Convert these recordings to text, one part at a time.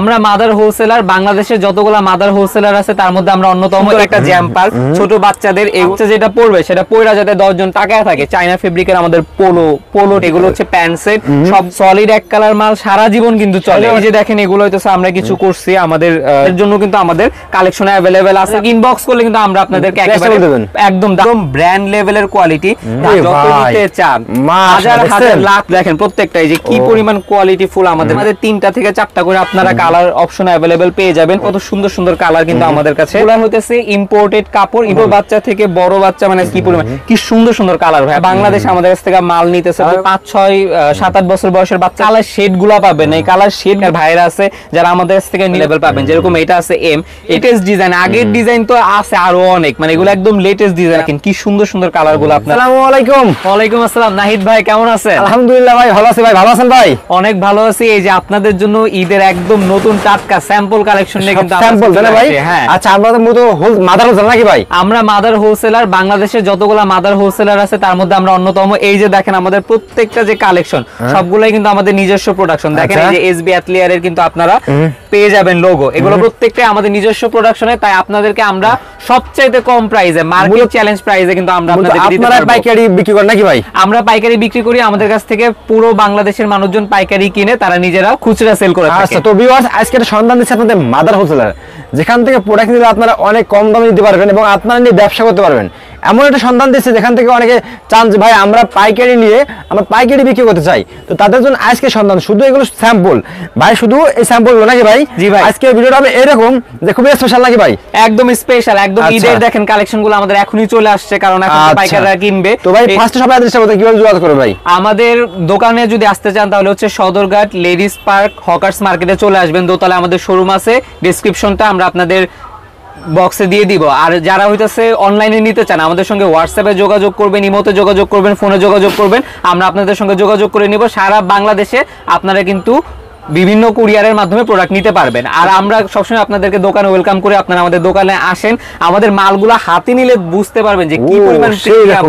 আমরা mother wholesaler, বাংলাদেশের যতগুলা মাদার হোলসেলার আছে তার মধ্যে আমরা অন্যতম একটা জ্যাম্পার ছোট বাচ্চাদের এগুলো যেটা পড়বে সেটা পয়রা যাতে 10 জন টাকায় থাকে। চায়না ফেব্রিকের আমাদের পোলো এগুলো হচ্ছে প্যান্ট সেট, সব সলিড এক কালার মাল, সারা জীবন কিন্তু চলে। এই যে দেখেন এগুলো হইতেছে আমরা কিছু করছি আমাদের এর জন্য কিন্তু আমাদের কালেকশনে अवेलेबल আছে। ইনবক্স করলে কিন্তু আমরা আপনাদেরকে একেবারে একদম ব্র্যান্ড লেভেলের কোয়ালিটি যত নিতে চান হাজার হাজার লাখ দেখেন প্রত্যেকটা এই যে কি পরিমাণ কোয়ালিটি ফুল আমাদের 3টা থেকে 4টা করে আপনারা কালার অপশন अवेलेबल পেয়ে যাবেন। কত সুন্দর সুন্দর কালার কিন্তু আমাদের কাছে। এগুলা হইতেছে ইম্পোর্টেড কাপড়, ইম্পোর্ট বাচ্চা থেকে বড় বাচ্চা মানে কি পরিমাণ কি সুন্দর সুন্দর কালার ভাই। বাংলাদেশ আমাদের কাছ থেকে মাল নিতেছে 5 6 7 8 বছর বয়সের বাচ্চা কালার শেড গুলা পাবেন। এই কালার শেড ভাইরা আছে যারা আমাদের কাছ থেকে লেভেল পাবেন, যেরকম এটা আছে এম লেটেস্ট ডিজাইন, আগের ডিজাইন তো আছে আরো অনেক, মানে এগুলো একদম লেটেস্ট ডিজাইন। দেখেন কি সুন্দর সুন্দর কালার গুলো আপনারা। আসসালামু আলাইকুম। ওয়ালাইকুম আসসালাম। নাহিদ ভাই কেমন আছেন? আলহামদুলিল্লাহ ভাই ভালো আছি। ভাই ভালো আছেন ভাই? অনেক ভালো আছি। এই যে আপনাদের জন্য ঈদের একদম নতুন টাটকা স্যাম্পল কালেকশন নিয়ে কিন্তু স্যাম্পল দেন ভাই। হ্যাঁ আচ্ছা আমরা তো মাদার হোলসেলার নাকি ভাই? আমরা মাদার হোলসেলার, বাংলাদেশের যতগুলা মাদার হোলসেলার আছে তার মধ্যে আমরা অন্যতম। এই যে দেখেন আমাদের প্রত্যেকটা যে কালেকশন সবগুলাই কিন্তু আমাদের নিজস্ব প্রোডাকশন। দেখেন এই যে এসবি অ্যাথলিয়ারের কিন্তু আপনারা পেয়ে যাবেন লোগো, এগুলো প্রত্যেকটা আমাদের নিজস্ব প্রোডাকশনে। তাই আপনাদেরকে আমরা সবচাইতে কম প্রাইসে, মার্কেট চ্যালেঞ্জ প্রাইসে কিন্তু আমরা আপনাদেরকে দিতে পারবো। আপনারা পাইকারি বিক্রি করেন নাকি ভাই? আমরা পাইকারি বিক্রি করি, আমাদের কাছ থেকে পুরো বাংলাদেশের মানুষজন পাইকারি কিনে তারা নিজেরা খুচরা সেল করে থাকে। আচ্ছা তো ভিউয়ার্স আজকে একটা সন্ধান দিচ্ছি আপনাদের মাদার হোলসেলার, যেখান থেকে প্রোডাক্ট নিলে আপনারা অনেক কম দামে দিতে পারবেন এবং আপনারা নিয়ে ব্যবসা করতে পারবেন। এমন একটা সন্ধান দিচ্ছে যেখান থেকে অনেকে চান যে ভাই আমরা পাইকারি নিয়ে আমরা পাইকারি বিক্রি করতে চাই, তো তাদের জন্য আজকে সন্ধান। শুধু এগুলো স্যাম্পল ভাই, শুধু এই স্যাম্পল গুলো নাকি ভাই? জি ভাই। আজকে ভিডিওটা হবে এরকম যে খুবই স্পেশাল নাকি ভাই? একদম স্পেশাল, একদম ঈদের দেখেন কালেকশন গুলো আমাদের এখনই চলে আসছে, কারণ এখন পাইকাররা কিনবে। তো ভাই ফার্স্টে সবাই অ্যাড্রেসটা বলতে কিভাবে যোগাযোগ করবে ভাই? আমাদের দোকানে যদি আসতে চান তাহলে হচ্ছে সদরঘাট লেডিস পার্ক হকার্স মার্কেটে চলে আসবেন, দোতলায় আমাদের শোরুম আছে। ডেসক্রিপশনটা আমরা আপনাদের বক্সে দিয়ে দিব। আর যারা হইতাছে অনলাইনে নিতে চান আমাদের সঙ্গে হোয়াটসঅ্যাপে যোগাযোগ করবেন, ইমোতে যোগাযোগ করবেন, ফোনে যোগাযোগ করবেন, আমরা আপনাদের সঙ্গে যোগাযোগ করে নিব। সারা বাংলাদেশে আপনারা কিন্তু বিভিন্ন কুরিয়ারের মাধ্যমে প্রোডাক্ট নিতে পারবেন। আর আমরা সবসময় আপনাদেরকে দোকানে ওয়েলকাম করে আপনারা আমাদের দোকানে আসেন, আমাদের মালগুলো হাতে নিলে বুঝতে পারবেন যে কি পরিমাণ প্রিমিয়াম।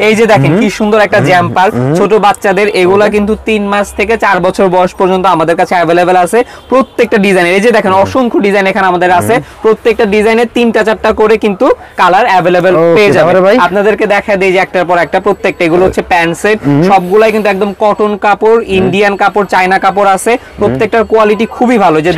এই যে দেখেন কি সুন্দর একটা জ্যাম্পার ছোট বাচ্চাদের, এগুলা কিন্তু 3 মাস থেকে 4 বছর বয়স পর্যন্ত আমাদের কাছে अवेलेबल আছে প্রত্যেকটা ডিজাইনের। এই যে দেখেন অসংখ্য ডিজাইন এখানে আমাদের আছে, প্রত্যেকটা ডিজাইনে 3টা 4টা করে কিন্তু কালার अवेलेबल পেয়ে যাবেন। আপনাদেরকে দেখা দেই যে একটার পর একটা প্রত্যেকটা। এগুলো হচ্ছে প্যান্ট সেট, সবগুলাই কিন্তু একদম কটন কাপড়, ইন্ডিয়ান কাপড়, চায়না কাপড় আছে। প্রত্যেকটার কোয়ালিটি খুবই ভালো। যে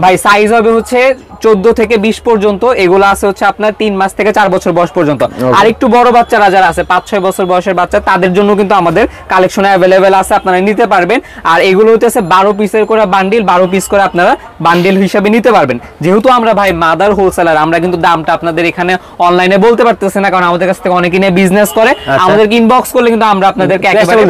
ভাই সাইজ হবে হচ্ছে 14 থেকে 20 পর্যন্ত। এগুলো আছে হচ্ছে আপনার 3 মাস থেকে 4 বছর বয়স পর্যন্ত। আর একটু বড় বাচ্চারা যারা আছে 5 6 বছর বয়সের বাচ্চা, তাদের জন্য কিন্তু আমাদের কালেকশনে अवेलेबल আছে, আপনারা নিতে পারবেন। আর এগুলো হচ্ছে 12 পিসের করে বান্ডিল, 12 পিস করে আপনারা বান্ডিল হিসেবে নিতে পারবেন। যেহেতু আমরা ভাই মাদার হোলসেলার, আমরা কিন্তু দামটা আপনাদের এখানে অনলাইনে বলতে পারতেছি না, কারণ আমাদের কাছ থেকে অনেকে নিয়ে বিজনেস করে। আমাদেরকে ইনবক্স করলে কিন্তু আমরা আপনাদেরকে একেবারে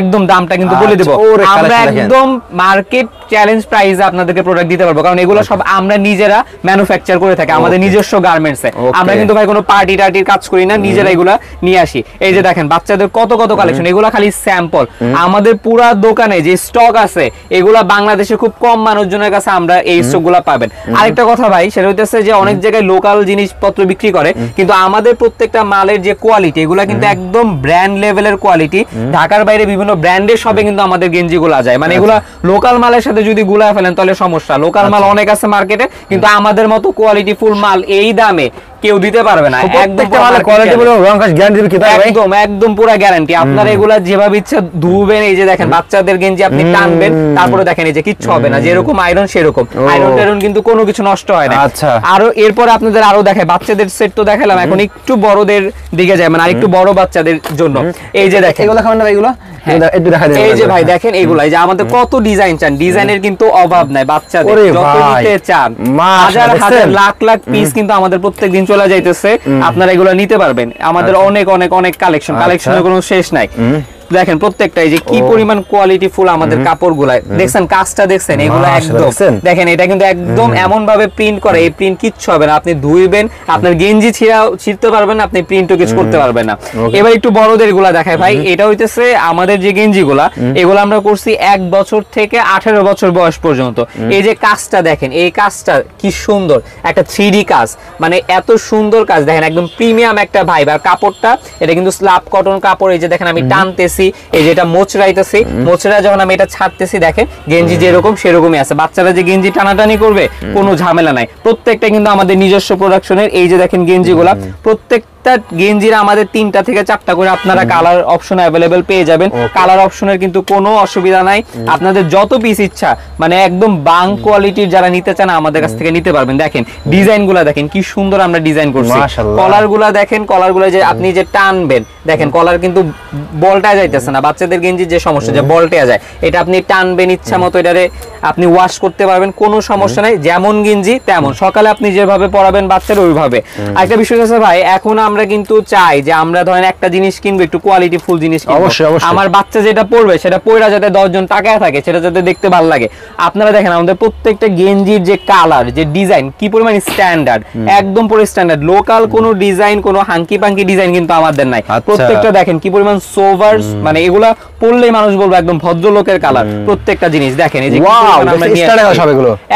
একদম দামটা কিন্তু বলে দেব। আমরা একদম মার্কেট চ্যালেঞ্জ প্রাইসে আপনাদেরকে প্রোডাক্ট দিতে পারবো, কারণ এগুলো সব আমরা নিজেরা ম্যানুফ্যাকচার করে থাকি আমাদের নিজস্ব গার্মেন্টসে। আমরা কিন্তু ভাই কোনো পার্টি টার্টির কাজ করি না, নিজেরা এগুলা নিয়ে আসি। এই যে দেখেন বাচ্চাদের কত কত কালেকশন, এগুলা খালি স্যাম্পল। আমাদের পুরো দোকানে যে স্টক আছে এগুলা বাংলাদেশে খুব কম মানুষজনের কাছে আমরা এই স্টকগুলা পাবেন। আরেকটা কথা ভাই, সেটা হইতেছে যে অনেক জায়গায় লোকাল জিনিসপত্র বিক্রি করে, কিন্তু আমাদের প্রত্যেকটা মালের যে কোয়ালিটি এগুলা কিন্তু একদম ব্র্যান্ড লেভেলের কোয়ালিটি। ঢাকার বাইরে বিভিন্ন ব্র্যান্ডের সবে কিন্তু আমাদের গেঞ্জিগুলা যায়, মানে এগুলা লোকাল মালের সাথে যদি গুলায় ফেলেন তাহলে সমস্যা। লোকাল মাল অনেক আছে মার্কেটে, কিন্তু আমাদের মতো কোয়ালিটি ফুল মাল এই দামে কেউ দিতে পারবে না। একদম পুরো গ্যারান্টি। আপনারা এগুলা যেভাবে ইচ্ছা ধুবেন। এই যে দেখেন বাচ্চাদের গেঞ্জি আপনি টানবেন, তারপরে দেখেন এই যে কিচ্ছু হবে না, যেরকম আয়রন সেরকম। আয়রন কিন্তু কোনো কিছু নষ্ট হয় না। আরো এরপরে আপনাদের আরো দেখায়, বাচ্চাদের সেট তো দেখালাম, এখন একটু বড়দের দিকে যায়, মানে আরেকটু বড় বাচ্চাদের জন্য। এই যে দেখেন এগুলো খাবেন না এগুলো, এই যে ভাই দেখেন এগুলাই যে আমাদের কত ডিজাইন চান, ডিজাইনের কিন্তু অভাব নাই। বাচ্চাদের যত নিতে চান হাজার হাজার লাখ লাখ পিস কিন্তু আমাদের প্রত্যেকদিন চলে যাইতেছে, আপনারা এগুলো নিতে পারবেন। আমাদের অনেক অনেক অনেক কালেকশনের কোনো শেষ নাই। দেখেন প্রত্যেকটাই যে কি পরিমাণ কোয়ালিটি ফুল আমাদের কাপড়গুলা। দেখছেন কাজটা দেখছেন, এগুলো একদম দেখেন এটা কিন্তু একদম এমন ভাবে প্রিন্ট করে, এই প্রিন্ট কিচ্ছু হবে না। আপনি ধুইবেন, আপনার গেঞ্জি ছিঁড়তে পারবেন না, আপনি প্রিন্টও কিছু করতে পারবেন না। এবার একটু বড়দের গুলা দেখায় ভাই। এটা হইতেছে আমাদের যে গেঞ্জিগুলা, এগুলো আমরা করছি 1 বছর থেকে 18 বছর বয়স পর্যন্ত। এই যে কাজটা দেখেন, এই কাজটা কি সুন্দর, একটা 3D কাজ, মানে এত সুন্দর কাজ দেখেন, একদম প্রিমিয়াম একটা ভাইব। আর কাপড়টা এটা কিন্তু স্ল্যাব কটন কাপড়। এই যে দেখেন আমি টানতেছি, করতেছি, এই যেটা মোচড়াইতেছি, মোচড়া যখন আমি এটা ছাড়তেছি দেখেন গেঞ্জি যেরকম সেরকমই আছে। বাচ্চারা যে গেঞ্জি টানাটানি করবে কোনো ঝামেলা নাই, প্রত্যেকটা কিন্তু আমাদের নিজস্ব প্রোডাকশনের। এই যে দেখেন গেঞ্জিগুলা, প্রত্যেকটা গেঞ্জির আমাদের 3টা থেকে 4টা করে আপনারা কালার অপশন অ্যাভেলেবেল পেয়ে যাবেন। কালার অপশনের কিন্তু কোনো অসুবিধা নাই, আপনাদের যত পিস ইচ্ছা মানে একদম বাং কোয়ালিটির যারা নিতে চান আমাদের কাছ থেকে নিতে পারবেন। দেখেন ডিজাইনগুলো দেখেন কি সুন্দর আমরা ডিজাইন করছি, কলারগুলো দেখেন, কলারগুলো যে আপনি যে টানবেন দেখেন কলার কিন্তু বলটা যাইতেছে না, বাচ্চাদের গেঞ্জির যে সমস্যা যে বলটা যায়, এটা আপনি টানবেন ইচ্ছা মতো, এটারে আপনি ওয়াশ করতে পারবেন, কোনো সমস্যা নাই, যেমন গেঞ্জি তেমন। সকালে আপনি যেভাবে পরাবেন বাচ্চারা ওইভাবে। আরেকটা বিষয় আছে ভাই, এখন আমরা কিন্তু চাই যে আমরা ধরেন একটা জিনিস কিনবো একটু কোয়ালিটি ফুল জিনিস কিনবো, আমার বাচ্চা যেটা পরবে সেটা পয়রা যাতে 10 জন তাকায় থাকে, সেটা যাতে দেখতে ভালো লাগে। আপনারা দেখেন আমাদের প্রত্যেকটা গেঞ্জির যে কালার যে ডিজাইন কি পরিমাণ স্ট্যান্ডার্ড, একদম পুরো স্ট্যান্ডার্ড, লোকাল কোনো ডিজাইন কোনো হাঙ্কি পাঙ্কি ডিজাইন কিন্তু আমাদের নাই। প্রত্যেকটা দেখেন কি পরিমাণ সোভার্স, মানে এগুলা পরলেই মানুষ বলবে একদম ভদ্রলোকের কালার প্রত্যেকটা জিনিস। দেখেন এই যে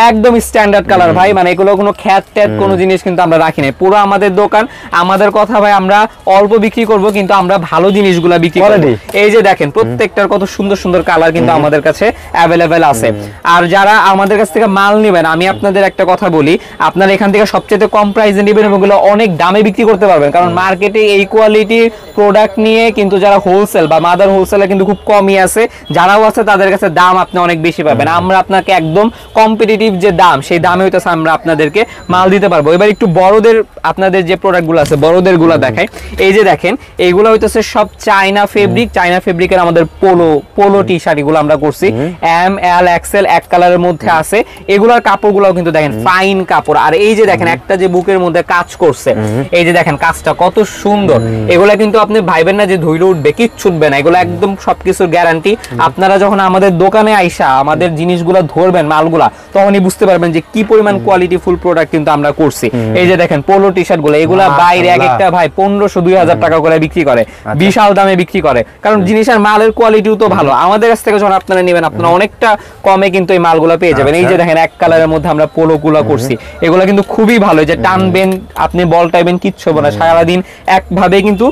একদম স্ট্যান্ডার্ড কালার ভাই, মানে এগুলো কোনো খ্যাত ট্যাত কোনো জিনিস কিন্তু আমরা রাখি নাই। পুরো আমাদের দোকান, আমাদের কথা ভাই, আমরা অল্প বিক্রি করব কিন্তু আমরা ভালো জিনিসগুলা বিক্রি করব। এই যে দেখেন প্রত্যেকটার কত সুন্দর সুন্দর কালার কিন্তু আমাদের কাছে অ্যাভেলেবেল আছে। আর যারা আমাদের কাছ থেকে মাল নেবেন, আমি আপনাদের একটা কথা বলি, আপনারা এখান থেকে সবচেয়ে কম প্রাইসে নেবেন এবং এগুলো অনেক দামে বিক্রি করতে পারবেন, কারণ মার্কেটে এই কোয়ালিটির প্রোডাক্ট নিয়ে কিন্তু যারা হোলসেল বা মাদার হোলসেলে কিন্তু খুব কমই আছে, যারাও আছে তাদের কাছে দাম আপনি অনেক বেশি পাবেন। আমরা আপনাকে একদম কম্পিটিটিভ যে দাম সেই দামে হইতেছে আমরা আপনাদেরকে মাল দিতে পারবো। এবার একটু বড়দের আপনাদের যে প্রোডাক্টগুলো আছে বড়দের গুলা দেখাই। এই যে দেখেন এইগুলো হইতেছে সব চায়না ফেব্রিক, চায়না ফেব্রিকের আমাদের পোলো টি শার্ট এগুলো আমরা করছি, এম এল এক্সেল এক কালারের মধ্যে আছে। এগুলার কাপড়গুলোও কিন্তু দেখেন ফাইন কাপড়। আর এই যে দেখেন একটা যে বুকের মধ্যে কাজ করছে, এই যে দেখেন কাজটা কত সুন্দর, এগুলা কিন্তু আপনি ভাইবেন না যে ধুইলে উঠবে, কিচ্ছু উঠবে না, এগুলো একদম সবকিছুর গ্যারান্টি। আপনারা যখন আমাদের দোকানে আইসা আমাদের জিনিসগুলো ধরবেন মালগুলা, তখনই বুঝতে পারবেন যে কি পরিমাণ কোয়ালিটি ফুল প্রোডাক্ট কিন্তু আমরা করছি। এই যে দেখেন পোলো টি শার্ট গুলো, এগুলা বাইরে এক একটা ভাই 1500-2000 টাকা করে বিক্রি করে, বিশাল দামে বিক্রি করে, কারণ জিনিসের মালের কোয়ালিটিও তো ভালো। আমাদের কাছ থেকে যখন আপনারা নেবেন আপনারা অনেকটা কমে কিন্তু এই মালগুলো পেয়ে যাবেন। এই যে দেখেন এক কালারের মধ্যে আমরা পোলো গুলা করছি, এগুলো কিন্তু খুবই ভালো, যে টানবেন আপনি বল টাইবেন কিচ্ছু হবে না, সারাদিন একভাবে কিন্তু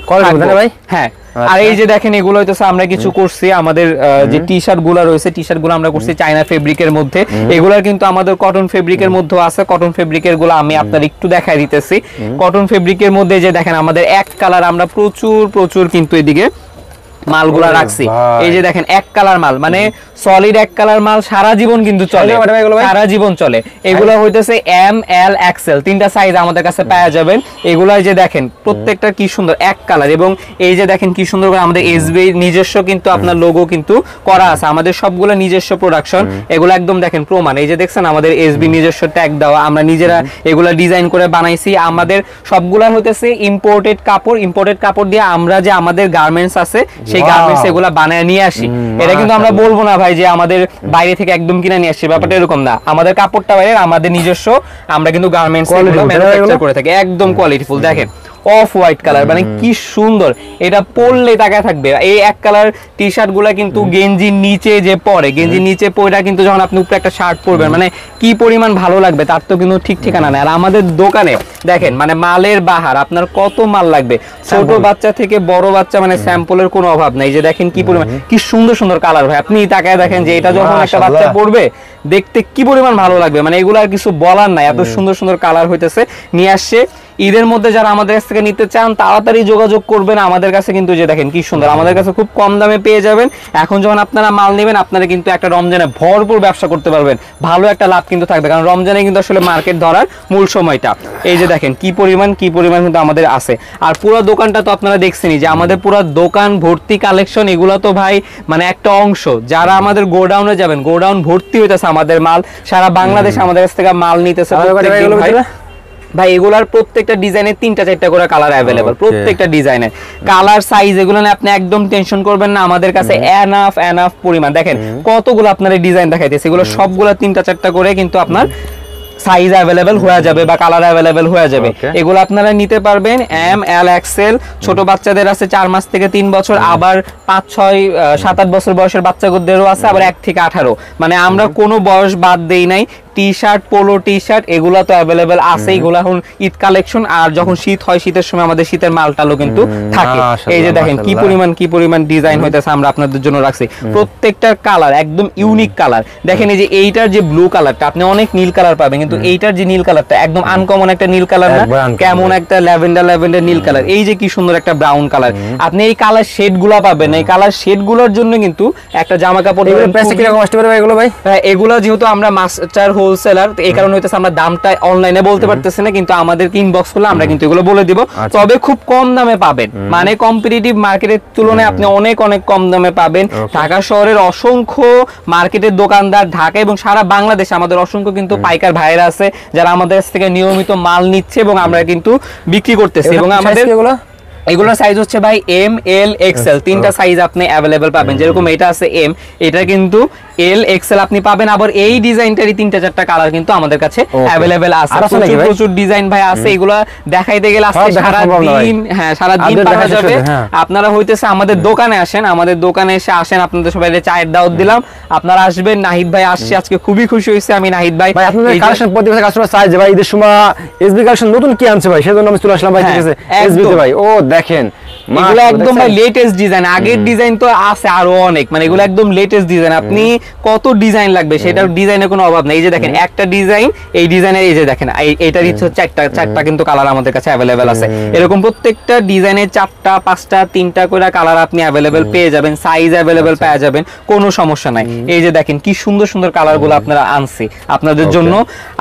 ভাই। হ্যাঁ, আর এই যে দেখেন এগুলো হইতেছে আমরা কিছু করছি, আমাদের যে টি শার্ট গুলো রয়েছে, টি শার্ট গুলো আমরা করছি চায়না ফেব্রিকের মধ্যে, এগুলার কিন্তু আমাদের কটন ফেব্রিকের মধ্যে আছে। কটন ফেব্রিকের গুলো আমি আপনার একটু দেখাই দিতেছি। কটন ফেব্রিকের মধ্যে যে দেখেন আমাদের এক কালার আমরা প্রচুর কিন্তু এদিকে মালগুলা রাখছি। এই যে দেখেন এক কালার মাল, মানে সলিড এক কালার মাল সারা জীবন কিন্তু চলে, সারা জীবন চলে। এগুলো হইতেছে এম এল এক্সেল 3টা সাইজ আমাদের কাছে পাওয়া যাবেন। এগুলা যে দেখেন প্রত্যেকটা কি সুন্দর এক কালার, এবং এই যে দেখেন কি সুন্দর করে আমাদের এসবি নিজস্ব কিন্তু আপনার লোগো কিন্তু করা আছে, আমাদের সবগুলো নিজস্ব প্রোডাকশন। এগুলো একদম দেখেন প্রমাণ, এই যে দেখছেন আমাদের এসবি নিজস্ব ট্যাগ দেওয়া, আমরা নিজেরা এগুলা ডিজাইন করে বানাইছি। আমাদের সবগুলা হইতেছে ইম্পোর্টেড কাপড়, ইম্পোর্টেড কাপড় দিয়ে আমরা যে আমাদের গার্মেন্টস আছে সেই গার্মেন্টস এগুলা বানায় নিয়ে আসি। এটা কিন্তু আমরা বলবো না ভাই যে আমাদের বাইরে থেকে একদম কিনে নিয়ে আসছি, ব্যাপারটা এরকম না। আমাদের কাপড়টা বাইরে, আমাদের নিজস্ব, আমরা কিন্তু গার্মেন্টস এগুলো ম্যানুফ্যাকচার করে থাকি, একদম কোয়ালিটিফুল। দেখেন অফ হোয়াইট কালার, মানে কি সুন্দর, এটা পরলে তাকায় থাকবে। এই এক কালার টি শার্ট গুলা কিন্তু গেঞ্জির নিচে যে পরে, গেঞ্জির নিচে পরে কিন্তু যখন আপনি উপরে একটা শার্ট পরবেন মানে কি পরিমাণ ভালো লাগবে তার তো কিন্তু ঠিক ঠিকানা নেই। আর আমাদের দোকানে দেখেন মানে মালের বাহার, আপনার কত মাল লাগবে, ছোট বাচ্চা থেকে বড় বাচ্চা, মানে স্যাম্পলের কোনো অভাব নাই। যে দেখেন কি পরিমাণ কি সুন্দর সুন্দর কালার ভাই, আপনি তাকায় দেখেন যে এটা যখন একটা বাচ্চা পরবে দেখতে কি পরিমাণ ভালো লাগবে, মানে এগুলো আর কিছু বলার নাই, এত সুন্দর সুন্দর কালার হইতেছে নিয়ে আসছে। ঈদের মধ্যে যারা আমাদের কাছ থেকে নিতে চান তাড়াতাড়ি যোগাযোগ করবেন আমাদের কাছে, কিন্তু যে দেখেন কি সুন্দর আমাদের কাছে খুব কম দামে পেয়ে যাবেন। এখন যখন আপনারা মাল নেবেন আপনারা কিন্তু একটা রমজানে ভরপুর ব্যবসা করতে পারবেন, ভালো একটা লাভ কিন্তু থাকবে, কারণ রমজানে কিন্তু আসলে মার্কেট ধরার মূল সময়টা। এই যে দেখেন কি পরিমাণ কিন্তু আমাদের আছে। আর পুরো দোকানটা তো আপনারা দেখছেনই যে আমাদের পুরো দোকান ভর্তি কালেকশন, এগুলো তো ভাই মানে একটা অংশ। যারা আমাদের গোডাউনে যাবেন, গোডাউন ভর্তি হইতেছে আমাদের মাল, সারা বাংলাদেশ আমাদের কাছ থেকে মাল নিতেছে ভাই। এগুলার প্রত্যেকটা ডিজাইনের 3টা-4টা করে কালার অ্যাভেলেবল, প্রত্যেকটা ডিজাইনের কালার সাইজ এগুলো নিয়ে আপনি একদম টেনশন করবেন না, আমাদের কাছে এনাফ পরিমাণ। দেখেন কতগুলো আপনার ডিজাইন দেখাইতেছে, এগুলো সবগুলো 3টা-4টা করে কিন্তু আপনার সাইজ অ্যাভেলেবেল হয়ে যাবে বা কালার অ্যাভেলেবেল হয়ে যাবে। এগুলো আপনারা নিতে পারবেন এম এল এক্সেল। ছোট বাচ্চাদের আছে 4 মাস থেকে 3 বছর, আবার 5, 6, 7, 8 বছর বয়সের বাচ্চাদেরও আছে, আবার 1 থেকে 18, মানে আমরা কোনো বয়স বাদ দেই নাই। T shirt, polo T shirt এগুলা তো অ্যাভেলেবেল আছে, এগুলো এখন ঈদ কালেকশন। আর যখন শীত হয়, শীতের সময় আমাদের শীতের মালটালও কিন্তু থাকে। এই যে দেখেন কি পরিমাণ ডিজাইন হইতেছে, আমরা আপনাদের জন্য রাখছি। প্রত্যেকটার কালার একদম ইউনিক কালার। দেখেন এই যে এইটার যে ব্লু কালারটা, আপনি অনেক নীল কালার পাবেন, কিন্তু এইটার যে নীল কালারটা একদম আনকমন একটা নীল কালার না, কেমন একটা ল্যাভেন্ডার নীল কালার। এই যে কি সুন্দর একটা ব্রাউন কালার, আপনি এই কালার শেড গুলা পাবেন। এই কালার শেড গুলোর জন্য কিন্তু একটা জামা কাপড় এগুলো ভাই, এগুলো যেহেতু আমরা মাস্টার হোলসেলার, এই কারণে হইতেছে আমরা দামটা অনলাইনে বলতে পারতেছি না, কিন্তু আমাদের ইনবক্স করলে আমরা কিন্তু এগুলো বলে দিব। তবে খুব কম দামে পাবেন, মানে কম্পিটিটিভ মার্কেটের তুলনায় আপনি অনেক কম দামে পাবেন। ঢাকা শহরের অসংখ্য মার্কেটের দোকানদার, ঢাকা এবং সারা বাংলাদেশে আমাদের অসংখ্য কিন্তু পাইকার ভাইরা আছে যারা আমাদের কাছ থেকে নিয়মিত মাল নিচ্ছে এবং আমরা কিন্তু বিক্রি করতেছি। এবং আমাদের এগুলোর সাইজ হচ্ছে ভাই এম, এল, এক্সেল, তিনটা সাইজ আপনি অ্যাভেলেবেল পাবেন। যেরকম এটা আছে এম, এটা কিন্তু এল, এক্সেল আপনি পাবেন। আবার এই ডিজাইনটারই 3-4টা কালার কিন্তু আমাদের কাছে অ্যাভেলেবেল আছে। প্রচুর ডিজাইন ভাই আছে, এগুলা দেখাইতে গেলে আজকে সারা দিন পাওয়া যাবে। আপনারা হইতেছে আমাদের দোকানে আসেন, আমাদের দোকানে এসে আপনাদের সবাই চায়ের দাওয়াত দিলাম, আপনারা আসবেন। নাহিদ ভাই আসছে আজকে, খুবই খুশি হয়েছে আমি নাহিদ ভাই। আপনাদের কালেকশন প্রতি বছর কাস্টমার চাই যে ভাই ঈদের সময় এসবি কালেকশন নতুন কি আনছে ভাই, সেজন্য আমি চলে আসলাম ভাই। ঠিক আছে এসবি তে ভাই, ও দেখেন এগুলো একদম ভাই লেটেস্ট ডিজাইন। আগের ডিজাইন তো আছে আরো অনেক, মানে এগুলো একদম লেটেস্ট ডিজাইন। আপনি কত ডিজাইন লাগবে সেটার ডিজাইনের কোনো অভাব নেই। এই যে দেখেন একটা ডিজাইন, এই ডিজাইনের এই যে দেখেন এইটার হচ্ছে চারটা কিন্তু কালার আমাদের কাছে অ্যাভেলেবেল আছে। এরকম প্রত্যেকটা ডিজাইনের 4টা 5টা 3টা করে কালার আপনি অ্যাভেলেবেল পেয়ে যাবেন, সাইজ অ্যাভেলেবেল পেয়ে যাবেন, কোনো সমস্যা নাই। এই যে দেখেন কি সুন্দর সুন্দর কালারগুলো আপনারা আনছি আপনাদের জন্য।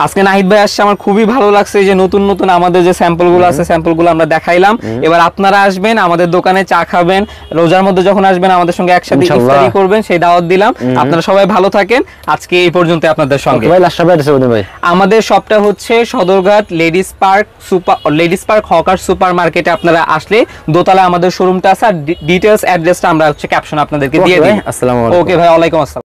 আজকে নাহিদ ভাই আসছে, আমার খুবই ভালো লাগছে। এই যে নতুন আমাদের যে স্যাম্পলগুলো আছে, স্যাম্পলগুলো আমরা দেখাইলাম। এবার আপনারা আসবেন আমাদের দোকানে, চা খাবেন, রোজার মধ্যে যখন আসবেন আমাদের সঙ্গে একসাথে ইফতারি করবেন, সেই দাওয়াত দিলাম। আপনারা সবাই ভালো থাকেন, আজকে এই পর্যন্ত আপনাদের সঙ্গে। আমাদের শপটা হচ্ছে Sadarghat ladies park hawker super মার্কেটে। আপনারা আসলে দোতলা আমাদের শোরুমটা আছে, আর ডিটেইলস অ্যাড্রেসটা আমরা হচ্ছে ক্যাপশন আপনাদেরকে দিয়ে দিই। আসসালামু আলাইকুম। ওকে ভাই, ওয়ালাইকুম আসসালাম।